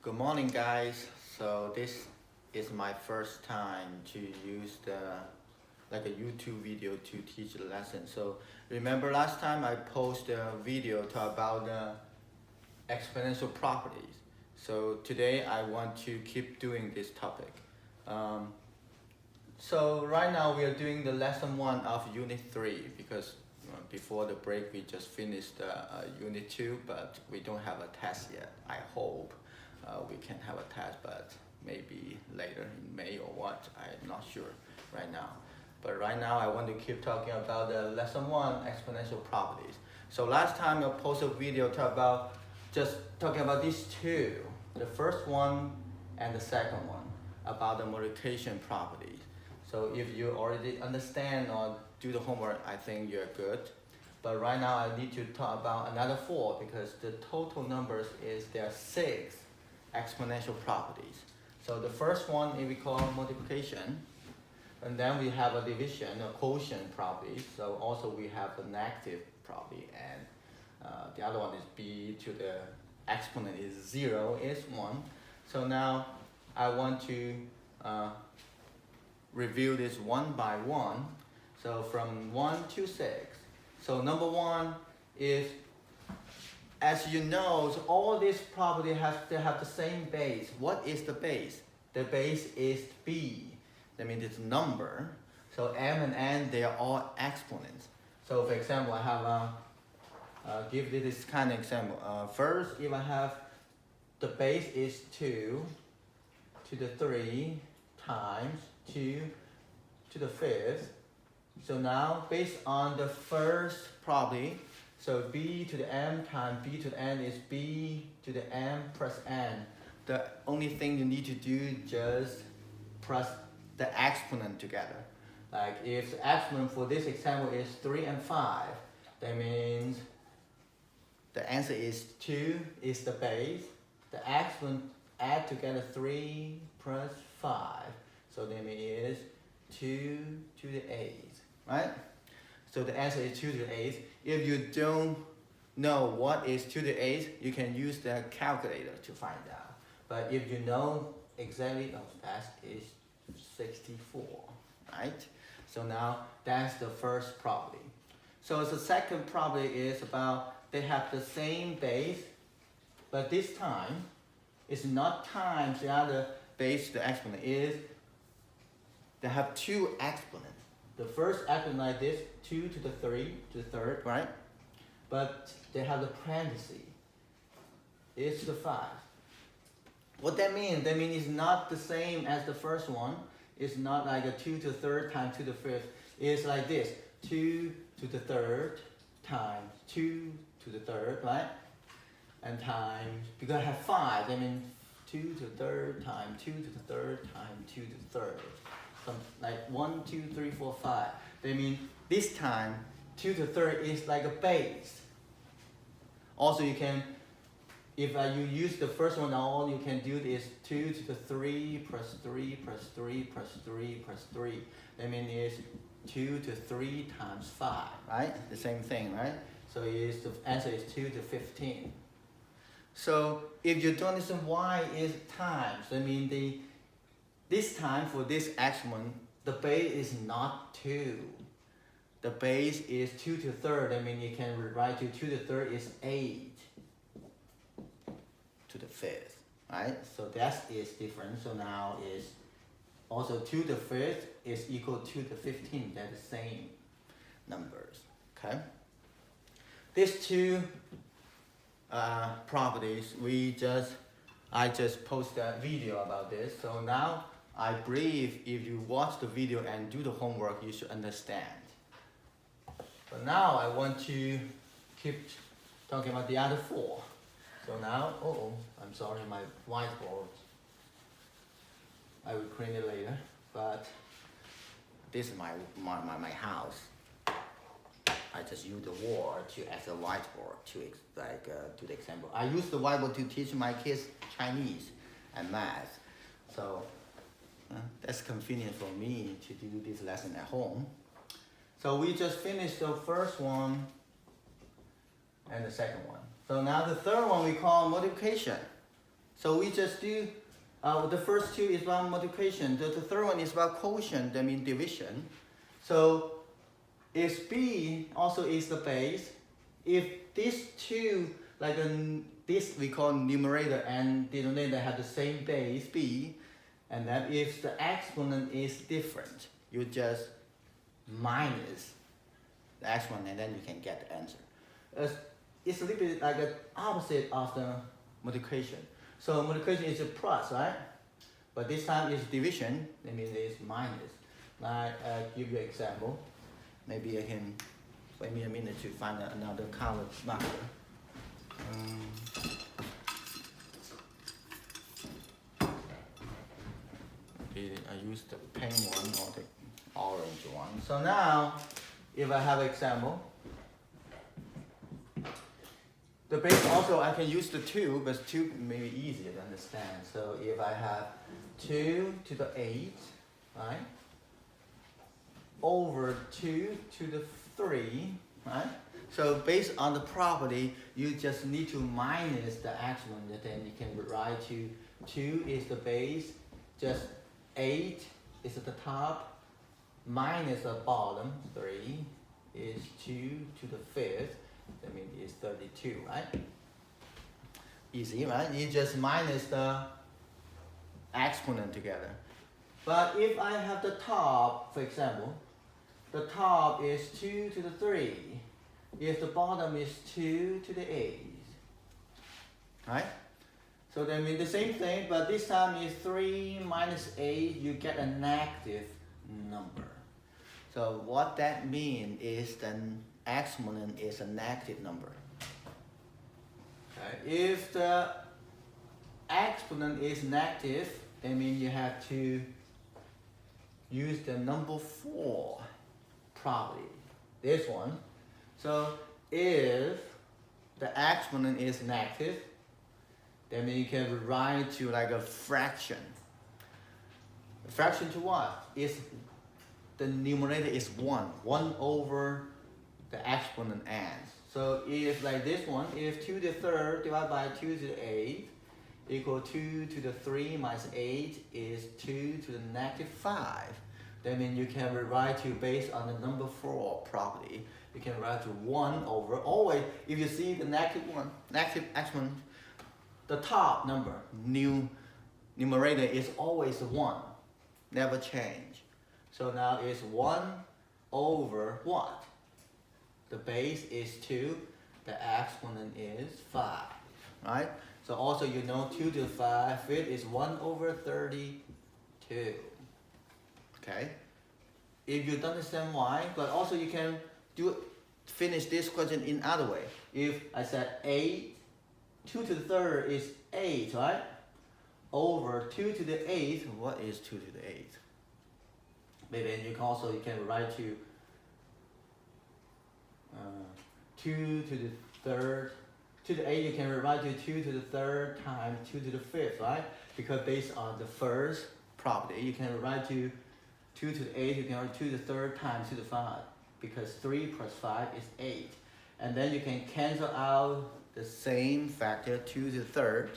Good morning, guys. So this is my first time to use like a YouTube video to teach the lesson. So remember last time I posted a video about exponential properties. So today I want to keep doing this topic. So right now we are doing the lesson 1 of unit 3 because before the break we just finished unit 2, but we don't have a test yet. I hope we can have a test, but maybe later in May or what, I'm not sure right now. But right now I want to keep talking about the lesson 1 exponential properties. So last time I posted a video just talking about these two, the first one and the second one, about the multiplication properties. So if you already understand or do the homework, I think you're good. But right now I need to talk about another 4 because the total numbers is there are 6 exponential properties. So the first one is we call multiplication, and then we have a division, a quotient property. So also we have a negative property, and the other one is b to the exponent is 0 is 1. So now I want to review this one by one. So from 1 to 6. So number 1 is, as you know, so all these properties have the same base. What is the base? The base is b. That means it's number. So m and n, they are all exponents. So for example, I have give this kind of example. First, if I have the base is 2 to the 3 times 2 to the 5th. So now based on the first property, so b to the m times b to the n is b to the m plus n. The only thing you need to do is just plus the exponent together. Like if the exponent for this example is 3 and 5, that means the answer is 2 is the base. The exponent add together 3 plus 5. So that means it is 2 to the 8th, right? So the answer is 2 to the 8th. If you don't know what is 2 to the 8th, you can use the calculator to find out. But if you know exactly, that is 64, right? So now that's the first property. So the second property is about they have the same base, but this time it's not times the other base, the exponent is they have 2 exponents. The first exponent like this, 2 to the 3 to the 3rd, right? But they have the parenthesis. It's to the 5. What that means? That means it's not the same as the first one. It's not like a 2 to the 3rd times 2 to the 5th. It's like this, 2 to the 3rd times 2 to the 3rd, right? And times, because I have 5, that means 2 to the 3rd times 2 to the 3rd times 2 to the 3rd. Like 1, 2, 3, 4, 5. They mean this time 2 to the 3rd is like a base. Also you can, if you use the first one, all you can do is 2 to the 3 plus 3 plus 3 plus 3 plus 3. That means it's 2 to 3 times 5, right? The same thing, right? So the answer is 2 to 15. So if you don't understand why is times, I mean this time for this exponent, the base is not 2. The base is 2 to the 3rd. I mean, you can write to 2 to the 3rd is 8 to the 5th, right? So that is different. So now is also 2 to the 5th is equal to the 15. They're the same numbers, okay? These two properties, I just posted a video about this. So now I believe if you watch the video and do the homework, you should understand. But now I want to keep talking about the other 4. So now, I'm sorry, my whiteboard. I will clean it later, but this is my house. I just use the wall as a whiteboard to do the example. I use the whiteboard to teach my kids Chinese and math. So that's convenient for me to do this lesson at home. So we just finished the first one and the second one. So now the third one we call multiplication. So we just do, the first two is about multiplication. The third one is about quotient, that means division. So if B also is the base, if these two, like this we call numerator and denominator have the same base, B, and then if the exponent is different, you just minus the exponent and then you can get the answer. It's a little bit like the opposite of the multiplication. So multiplication is a plus, right? But this time it's division, that means it's minus. Now I'll give you an example. Maybe I can wait me a minute to find another colored marker. I use the pink one or the orange one. So now, if I have an example, the base also I can use the 2, but 2 may be easier to understand. So if I have 2 to the 8, right, over 2 to the 3, right? So based on the property, you just need to minus the exponent, then you can write to 2 is the base, just 8 is at the top, minus the bottom, 3 is 2 to the 5th, that means it's 32, right? Easy, right? You just minus the exponent together. But if I have the top, for example, the top is 2 to the 3, if the bottom is 2 to the 8, right? So that means the same thing, but this time is 3 minus 8, you get a negative number. So what that means is the exponent is a negative number. Okay. If the exponent is negative, that means you have to use the number 4 property, this one. So if the exponent is negative, that means you can write to like a fraction. A fraction to what? Is the numerator is 1. 1 over the exponent ends. So if like this one, if 2 to the 3rd divided by 2 to the 8 equal 2 to the 3 minus 8 is 2 to the negative 5. That means you can rewrite to based on the number 4 property. You can write to 1 over, always, if you see the negative exponent, the top number, numerator is always 1, never change. So now it's 1 over what? The base is 2, the exponent is 5, right? So also you know 2 to the 5 is 1 over 32. Okay? If you don't understand why, but also you can finish this question in other way. If I said 8, 2 to the 3rd is 8, right? Over 2 to the 8th, what is 2 to the 8th? Maybe you can write to 2 to the 3rd, 2 to the 8, you can rewrite to 2 to the 3rd times 2 to the 5th, right? Because based on the first property, you can write to 2 to the 8, you can write 2 to the 3rd times 2 to the 5, because 3 plus 5 is 8. And then you can cancel out the same factor, 2 to the 3rd,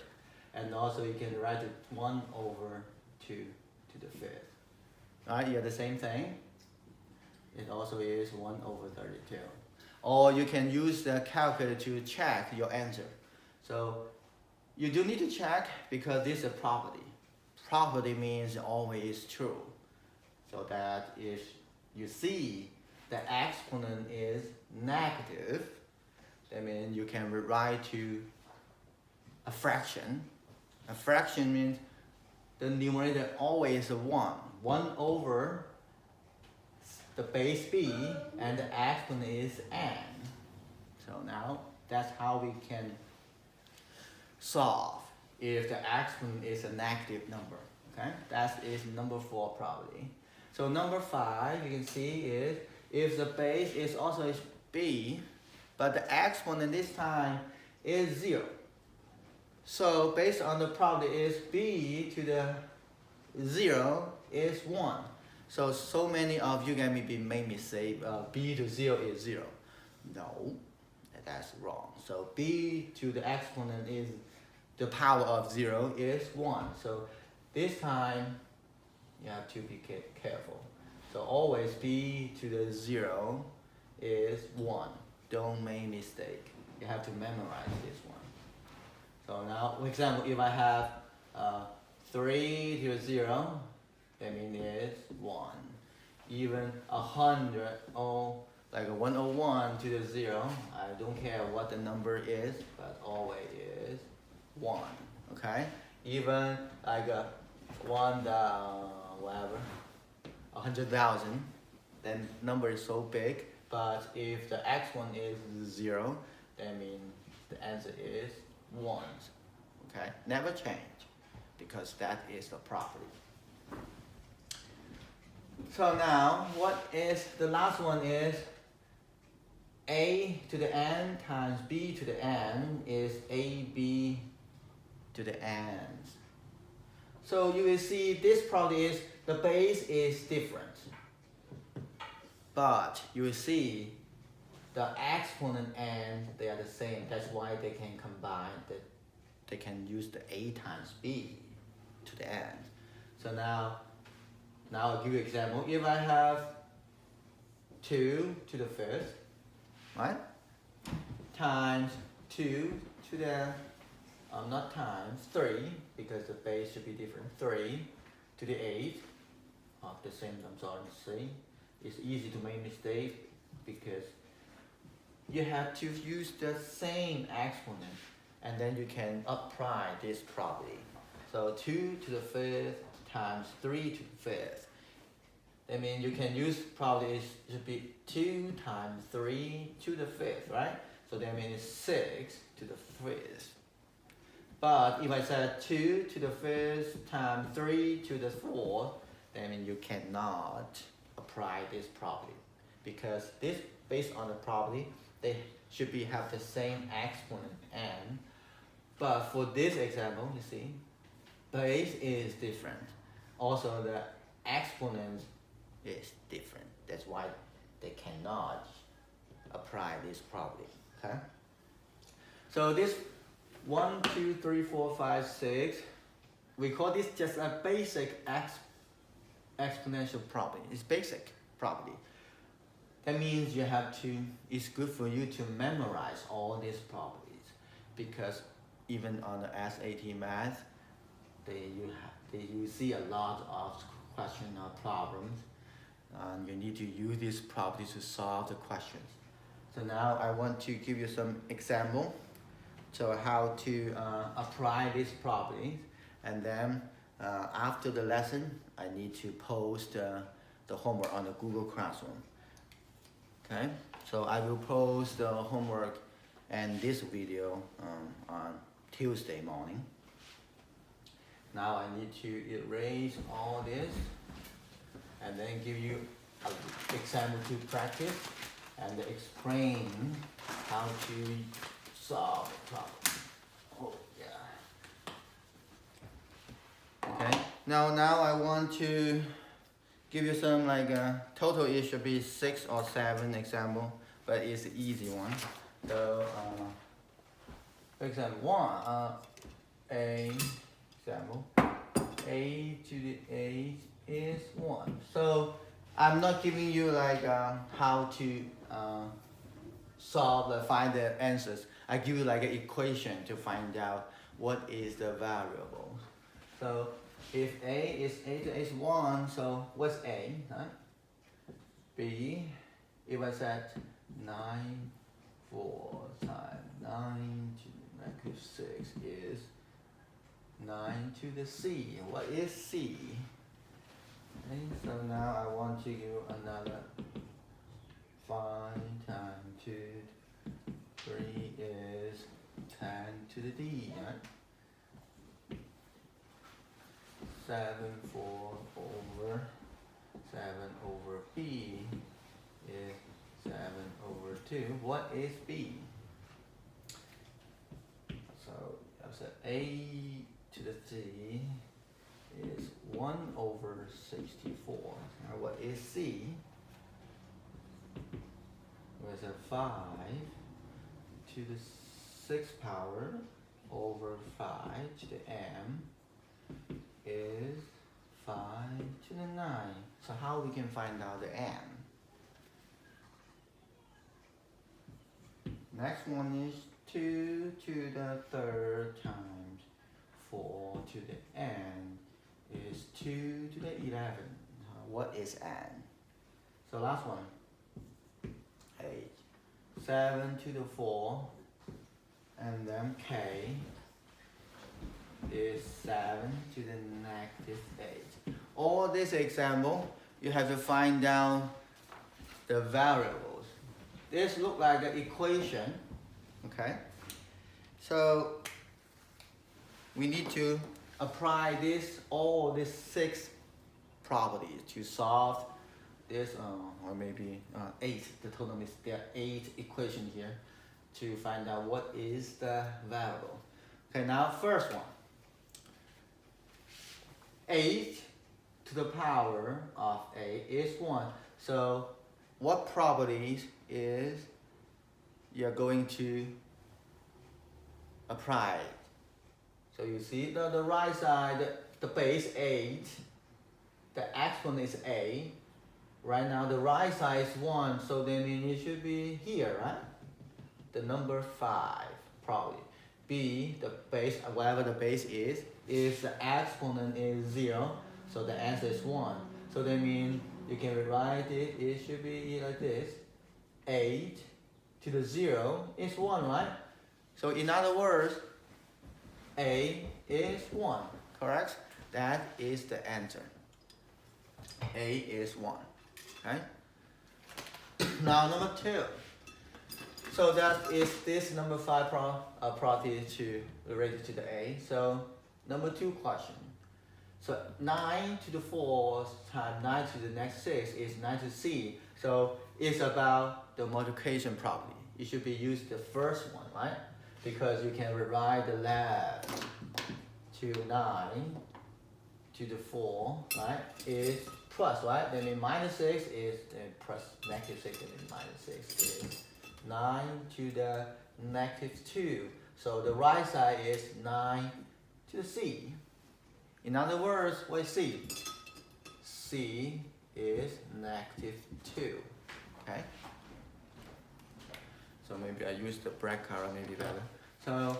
and also you can write it 1 over 2 to the 5th. Right, you have the same thing. It also is 1 over 32. Or you can use the calculator to check your answer. So you do need to check because this is a property. Property means always true. So that if you see the exponent is negative, that means you can rewrite to a fraction. A fraction means the numerator always 1. 1 over the base b and the exponent is n. So now that's how we can solve if the exponent is a negative number. Okay, that is number 4 property. So number 5 you can see is if the base is also b, but the exponent this time is 0. So based on the property is b to the 0 is 1. So many of you made me say b to 0 is 0. No, that's wrong. So b to the exponent is the power of 0 is 1. So this time you have to be careful. So always b to the 0 is 1. Don't make mistake. You have to memorize this one. So now, for example, if I have 3 to the 0, that means it's 1. Even 100 or like a 101 to the 0, I don't care what the number is, but always is 1. Okay? Even like a 100,000, then number is so big. But if the exponent is 0, that means the answer is 1. Okay? Never change, because that is the property. So now, what is the last one is a to the n times b to the n is ab to the n. So you will see this property is the base is different, but you will see the exponent and they are the same. That's why they can combine. They can use the a times b to the n. So now I'll give you an example. If I have 2 to the 5th, right? Times 2 to the, not times, 3, because the base should be different. 3 to the 8th, the same, I'm sorry to say. It's easy to make mistake because you have to use the same exponent and then you can apply this property. So 2 to the 5th times 3 to the 5th. That means you can use probably it should be 2 times 3 to the 5th, right? So that means 6 to the 5th. But if I said 2 to the 5th times 3 to the 4th, that means you cannot apply this property because this based on the property they should be have the same exponent n. But for this example, you see, base is different. Also, the exponent is different. That's why they cannot apply this property. Okay. So this 1, 2, 3, 4, 5, 6, we call this just a basic exponential property. It's basic property. That means you have to. It's good for you to memorize all these properties because even on the SAT math, you see a lot of questions or problems, and you need to use these properties to solve the questions. So now I want to give you some example. So how to apply these properties, and then after the lesson, I need to post the homework on the Google Classroom. Okay, so I will post the homework and this video on Tuesday morning. Now I need to erase all this and then give you an example to practice and explain how to solve the problem. Oh yeah. Okay. Now I want to give you some total. It should be 6 or 7 example, but it's an easy one. So for example 1, a example a to the 8 is 1. So I'm not giving you how to find the answers. I give you an equation to find out what is the variable. So if a is 8 to 8 is 1, so what's a, right? B, if I said 9, 4 times 9 to the negative 6 is 9 to the c. What is c? Okay, so now I want to give another 5 times 2, 3 is 10 to the d, right? 7, 4 over 7 over b is 7 over 2. What is b? So I said a to the c is 1 over 64. Now what is c? There's a 5 to the 6th power over 5 to the m is 5 to the 9. So how we can find out the m? Next one is 2 to the third times 4 to the n is 2 to the 11. What is n? So last one, 8. 7 to the 4, and then k is 7 to the negative 8. All this example, you have to find out the variables. This looks like an equation, okay? So we need to apply all these 6 properties to solve this, or maybe 8. The total is there are 8 equations here to find out what is the variable. Okay, now first one. 8 to the power of 8 is 1. So what properties is you're going to apply? So you see the right side, the base 8, the exponent is a. Right now the right side is 1, so then it should be here, right? The number 5 probably. B, the base, whatever the base is, if the exponent is 0, so the answer is 1. So that means you can rewrite it, it should be like this. 8 to the 0 is 1, right? So in other words, A is 1, correct? That is the answer. A is 1, okay? Now number 2. So that is this number 5 property related to the A. So number 2 question. So 9 to the 4 times 9 to the next 6 is 9 to C. So it's about the multiplication property. You should be used the first one, right? Because you can rewrite the left to 9 to the 4, right? Is plus, right? Then in minus 6 is plus negative 6, and then minus 6 is 9 to the negative 2. So the right side is 9 to the C. In other words, what is C? C is negative 2. Okay? So maybe I use the black color, maybe better. So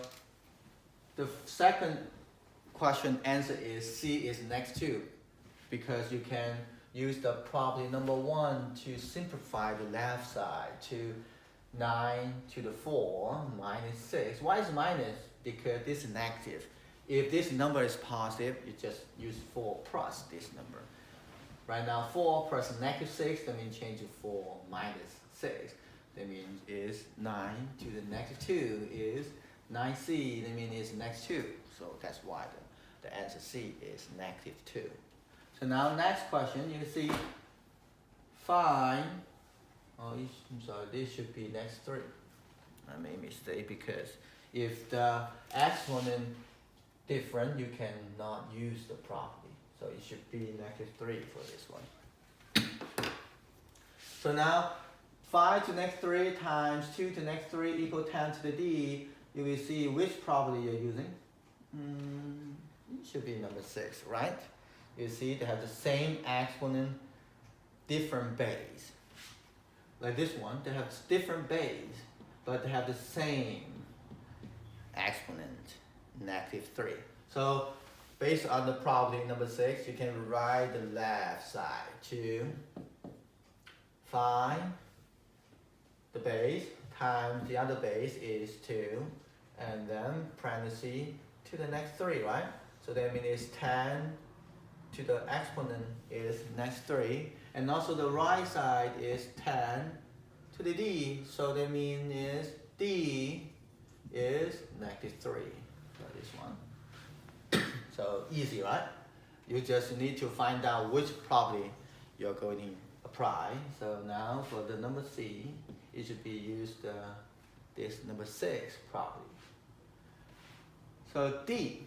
the second question answer is C is next 2, because you can use the property number 1 to simplify the left side to 9 to the 4 minus 6. Why is minus? Because this is negative. If this number is positive, you just use 4 plus this number. Right now 4 plus negative 6, that means change to 4 minus 6. That means is 9 to the negative 2 is 9C, that means it's next 2. So that's why the answer C is negative 2. So now next question, you see find, I'm sorry, this should be next 3. I made a mistake because if the exponent different, you cannot use the property. So it should be negative 3 for this one. So now 5 to next 3 times 2 to next 3 equal 10 to the D. You will see which property you're using. It should be number 6, right? You see they have the same exponent, different base. Like this one, they have different base, but they have the same exponent, negative 3. So based on the property number 6, you can rewrite the left side to 5, the base, times the other base is 2, and then parentheses to the next 3, right? So that means it's 10 to the exponent is next 3, and also the right side is 10 to the D, so that means is D is negative 3 for this one. So easy, right? You just need to find out which property you're going to apply. So now for the number C, it should be used this number 6 property. So D.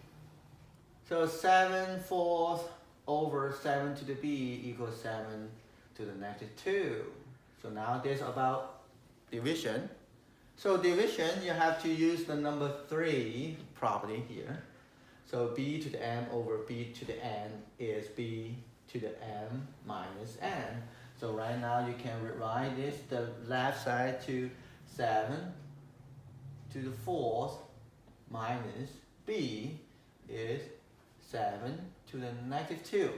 So 7/4 over 7 to the B equals 7 to the negative 2. So now this about division. So division, you have to use the number 3 property here. So b to the m over b to the n is b to the m minus n. So right now you can rewrite this, the left side to 7 to the 4th minus b is 7 to the negative 2.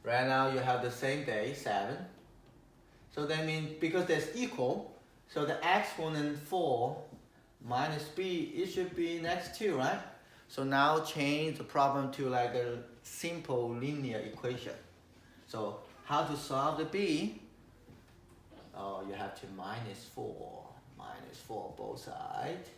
Right now you have the same base, 7. So that means because that's equal, so the exponent 4 minus b, it should be next 2, right? So now change the problem to like a simple linear equation. So how to solve the b? Oh, you have to minus 4 both sides.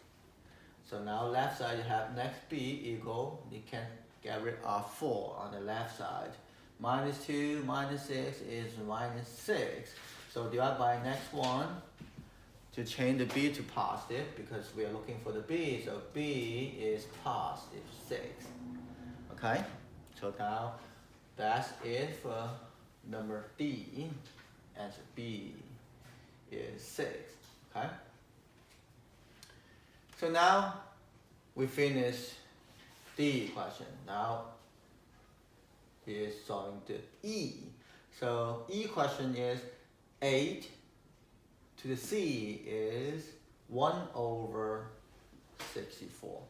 So now left side you have next b equal, you can get rid of 4 on the left side. Minus 2 minus 6 is minus 6. So divide by next one to change the b to positive because we are looking for the b. So b is positive 6. Okay? So now that's it for number D. Answer B is 6. Okay? So now we finish D question. Now is solving the E. So E question is 8 to the C is 1 over 64.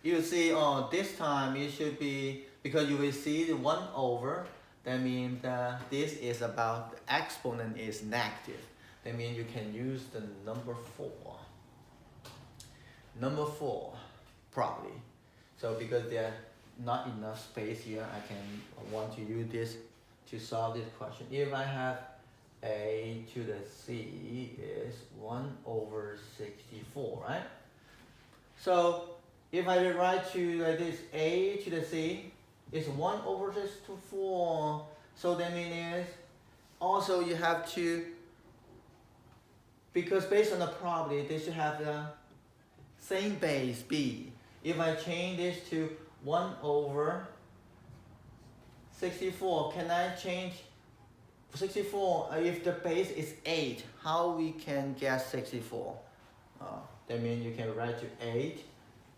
You see, this time it should be, because you will see the 1 over, that means this is about, the exponent is negative. That means you can use the number 4. Number 4 property. So because there not enough space here, I want to use this to solve this question. If I have a to the c is 1 over 64, right? So if I rewrite to like this, a to the c is 1 over 64. So that means also you have to, because based on the property, they should have the same base b. If I change this to 1 over 64, can I change 64? If the base is 8, how we can get 64? That means you can write to 8.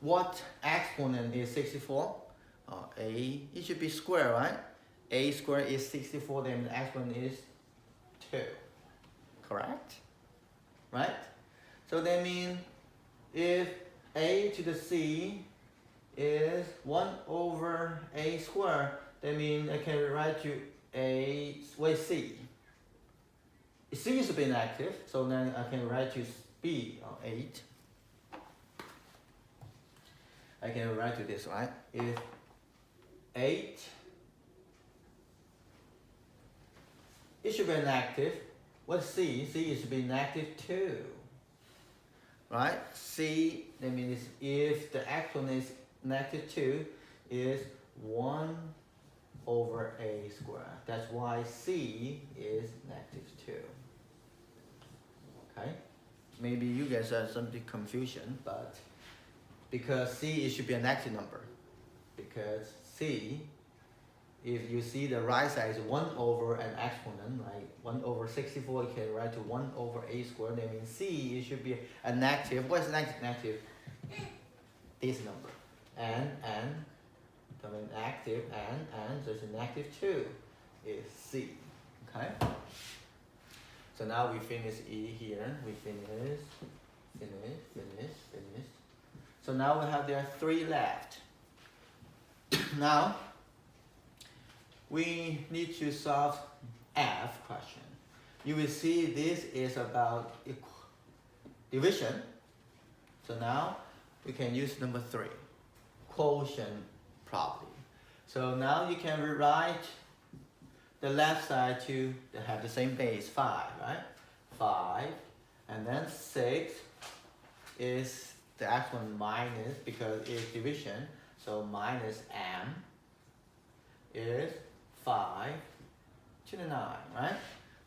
What exponent is 64? A, it should be square, right? A squared is 64, then the exponent is 2. Correct? Right? So that means if a to the c is 1 over a squared, that means I can write to a with c. C is being active, so then I can write to b 8. I can write to this, right? If 8, it should be an active. What's c? C is being active 2. Right? C, that means if the exponent is negative 2, is 1 over a squared. That's why c is negative 2. Okay? Maybe you guys have some big confusion, but because c, it should be a negative number. Because c, if you see the right side is 1 over an exponent, like 1 over 64, you can write to 1 over a squared. That means c, it should be a negative. What is negative? This number. And, I mean active, and, so it's a negative 2 is c. Okay? So now we finish E here. We finish. So now we have there 3 left. Now, we need to solve F question. You will see this is about division. So now we can use number 3, quotient property. So now you can rewrite the left side to have the same base, 5, right? 5, and then 6 is the exponent minus, because it's division, so minus m is 5 to the 9, right?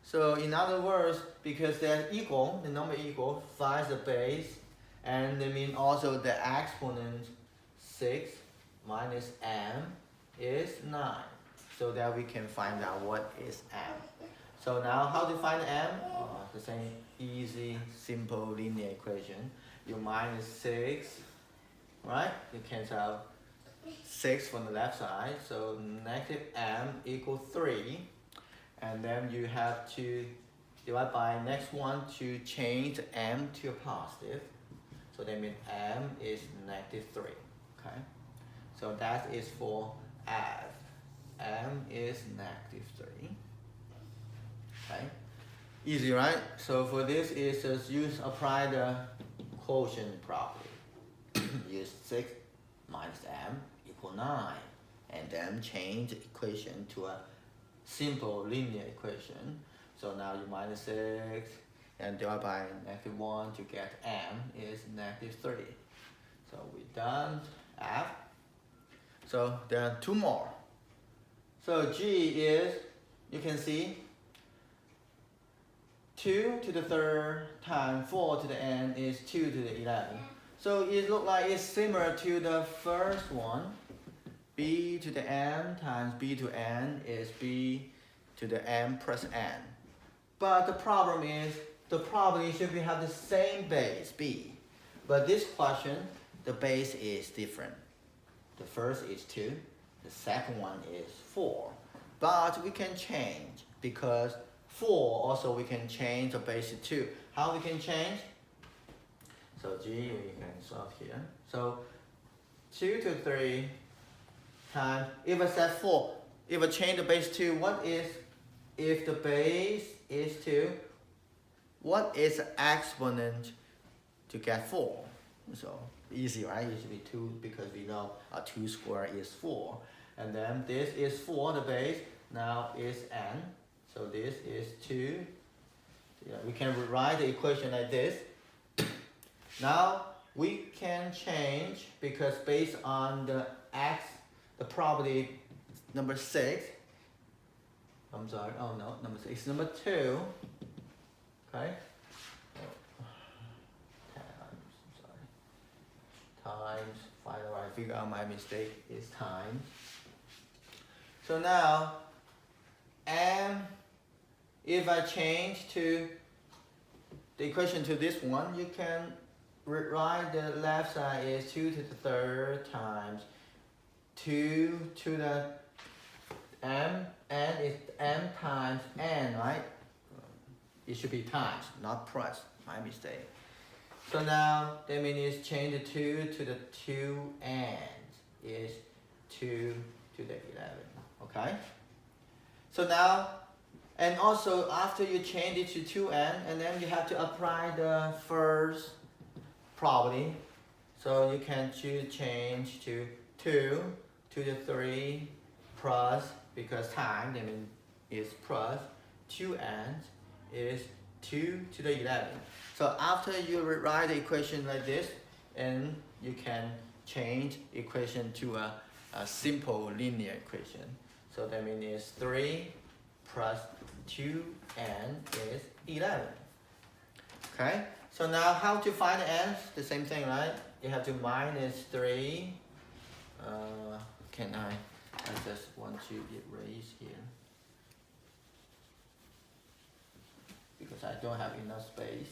So in other words, because they're equal, the number equal, 5 is the base, and they mean also the exponent 6 minus m is 9. So that we can find out what is m. So now how to find m? The same easy, simple linear equation. You minus 6, right? You cancel out 6 from the left side. So negative m equals 3. And then you have to divide by next one to change m to a positive. So that means m is negative 3. Okay? So that is for f. M is negative 3. Okay? Easy, right? So for this is just apply the quotient property. Use 6 minus m equal 9. And then change the equation to a simple linear equation. So now you minus 6 and divide by negative 1 to get m is negative 3. So we done f. So there are 2 more. So g is, you can see, 2 to the third times 4 to the n is 2 to the 11. So it looks like it's similar to the first one. B to the m times b to n is b to the m plus n. But the problem is, the property should have the same base, b. But this question, the base is different. The first is 2, the second one is 4. But we can change, because 4 also we can change the base to 2. How we can change? So g, we can solve here. So 2 to 3 times, if I set 4, if I change the base to, what is, if the base is 2, what is the exponent to get 4? So easy, right? It should be 2 because we know a 2 squared is 4. And then this is 4, the base, now is n. So this is 2. Yeah, we can rewrite the equation like this. Now we can change, because based on the x, the property number 6, I'm sorry, oh no, number 6, number 2, okay? Times, finally I figure out my mistake is times. So now, m, if I change to the equation to this one, you can rewrite the left side is 2 to the third times 2 to the m, n is m times n, right? It should be times, not plus, my mistake. So now, that means change the 2 to the 2n is 2 to the 11, okay? So now, and also after you change it to 2n, and then you have to apply the first property. So you can change to 2 to the 3 plus, because time, that means is plus, 2n is 2 to the 11. So after you rewrite the equation like this, and you can change equation to a simple linear equation. So that means it's 3 plus 2n is 11. Okay? So now how to find n? The same thing, right? You have to minus 3. I just want to erase here, because I don't have enough space.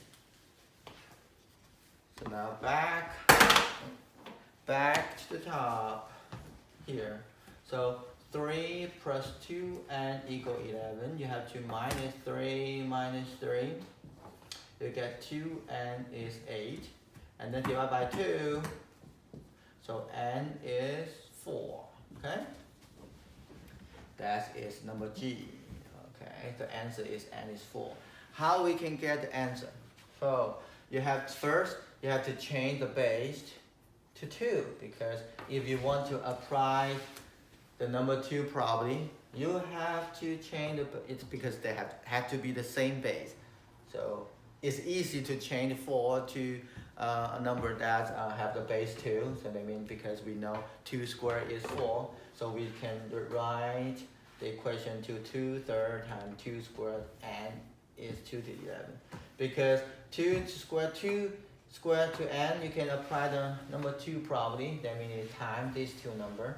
So now back to the top here. So 3 plus 2n equal 11. You have to minus 3 minus 3. You get 2n is 8. And then divide by 2. So n is 4. Okay? That is number G. Okay, the answer is n is 4. How we can get the answer? So you have to change the base to 2, because if you want to apply the number 2 property, you have to change it's because they have to be the same base. So it's easy to change 4 to a number that have the base 2. So that means because we know 2 squared is 4, so we can write the equation to 2 third times 2 squared n is 2 to 11. Because 2 squared to n, you can apply the number 2 property. That means times these two numbers,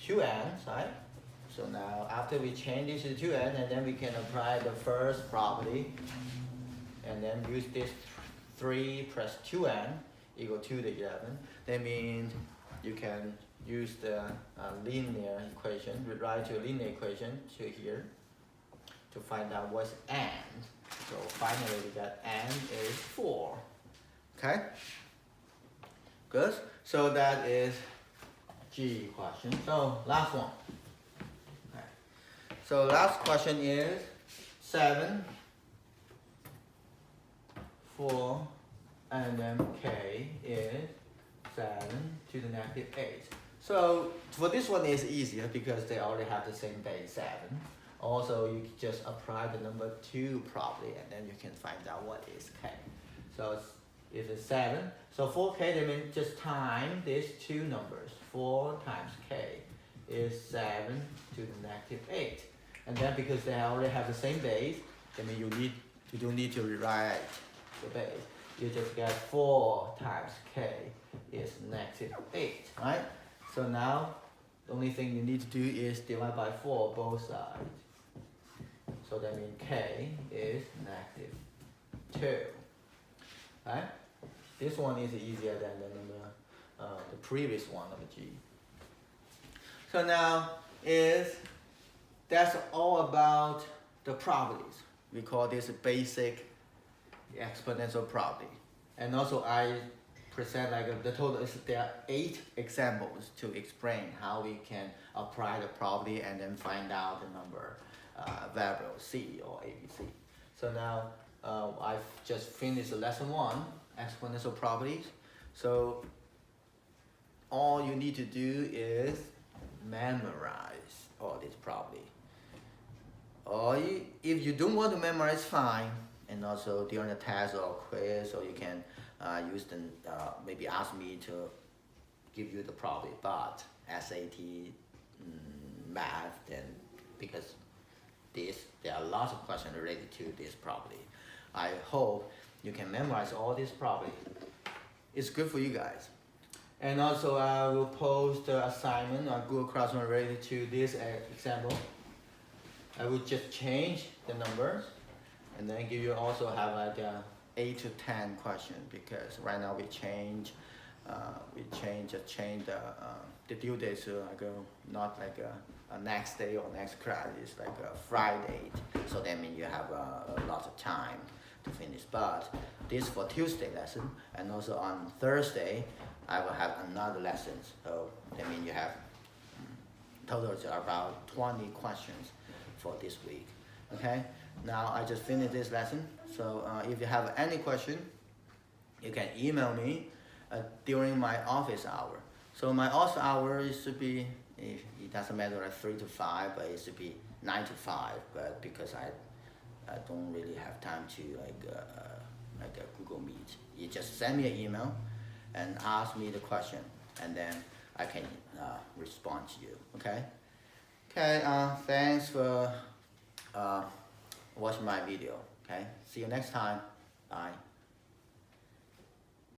2n, right? So now after we change this to 2n, and then we can apply the first property, and then use this 3 plus 2n equal to the 11. That means you can use the linear equation, rewrite your linear equation to here to find out what's n. So finally we got n is 4. Okay? Good. So that is G question. So last one. Okay. So last question is 7, 4, and then k is 7 to the negative 8. So for this one is easier because they already have the same base 7. Also, you just apply the number 2 properly, and then you can find out what is k. So if it's 7, so 4k, that means just time these two numbers. 4 times k is 7 to the negative 8. And then because they already have the same base, that means you don't need to rewrite the base. You just get 4 times k is negative 8, right? So now, the only thing you need to do is divide by 4 both sides. So that means k is negative 2, right? This one is easier than the previous one of the G. So now that's all about the properties. We call this basic exponential property. And also I present like the total is there are 8 examples to explain how we can apply the property and then find out the number variable C or ABC. So now I've just finished lesson 1, exponential properties. So all you need to do is memorize all these properties. Or if you don't want to memorize, fine. And also during the test or quiz, or you can use the maybe ask me to give you the property. But SAT, math, then because there are lots of questions related to this property. I hope you can memorize all these properties. It's good for you guys. And also I will post the assignment on Google Classroom related to this example. I will just change the numbers and then give you also have like 8 to 10 questions, because right now we change the due date to like not like a next day or next class. It's like a Friday, so that means you have a lot of time to finish. But this for Tuesday lesson, and also on Thursday I will have another lesson. So that means you have totals about 20 questions for this week. Okay. Now I just finished this lesson. So if you have any question, you can email me during my office hour. So my office hour should be, it doesn't matter like 3 to 5, but it should be 9 to 5. But because I don't really have time to like a Google Meet, you just send me an email and ask me the question, and then I can respond to you. Okay. Okay. Thanks for watching my video. Okay. See you next time. Bye.